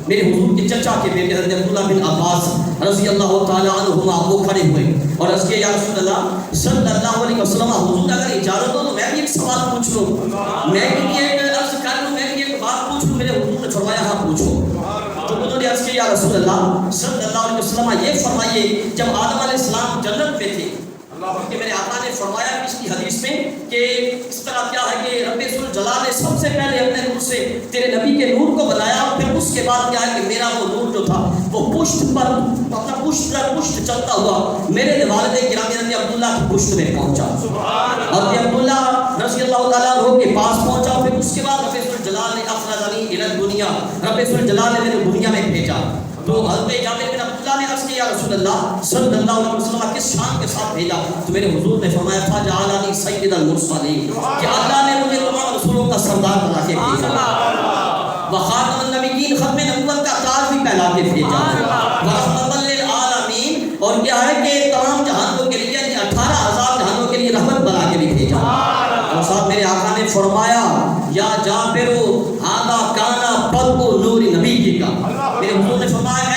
میرے حضور کے چچا کے بیٹے حضرت عبداللہ بن عباس رضی اللہ تعالی عنہما وہ کھڑے ہوئے اور عرض کیا یا رسول اللہ صلی اللہ علیہ وسلم حضور اگر اجازت ہو تو میں بھی ایک سوال پوچھ لوں، میں بھی ایک عرض کر لوں، میں بھی ایک بات پوچھ لوں۔ میرے حضور نے فرمایا ہاں پوچھو۔ تو انہوں نے عرض کیا یا رسول اللہ صلی اللہ علیہ وسلم یہ فرمائیے جب آدم علیہ السلام جنت میں تھے کہ میرے آقا نے فرمایا اس کی حدیث میں کہ اس طرح کیا ہے کہ رب ذوالجلال نے سب سے پہلے اپنے نور سے تیرے نبی کے نور کو بنایا اور پھر اس کے بعد کیا ہے کہ میرا وہ نور جو تھا وہ پشت پر اپنا پشت پر پشت چلتا ہوا میرے والد گرامی حضرت عبداللہ کی پشت میں پہنچا، حضرت عبداللہ رضی اللہ تعالیٰ عنہ کے پاس پہنچا، پھر اس کے بعد رب ذوالجلال نے اخرجنی الی الدنیا، رب ذوالجلال نے میرے دنیا میں بھیجا۔ تو حضرت جابر بن عبداللہ نے عرض کیا یا رسول اللہ صلی اللہ علیہ وسلم کس شان کے ساتھ بھیجا؟ تو میرے حضور نے فرمایا فجعلنی سید المرسلین، کہ اللہ نے مجھے تمام رسولوں کا سردار بنا کے بھیجا، وخاتم النبیین، ختم نبوت کا تاج بھی پہنا کے بھیجا، ورحمۃ للعالمین، اور کیا ہے کہ تمام جہانوں کے لیے 18,000 جہانوں کے لیے رحمت بنا کے بھی بھیجا۔ اور ساتھ میرے آقا نے فرمایا یا جابر ھذا کان بدء نور نبی کا، میرے حضور نے فرمایا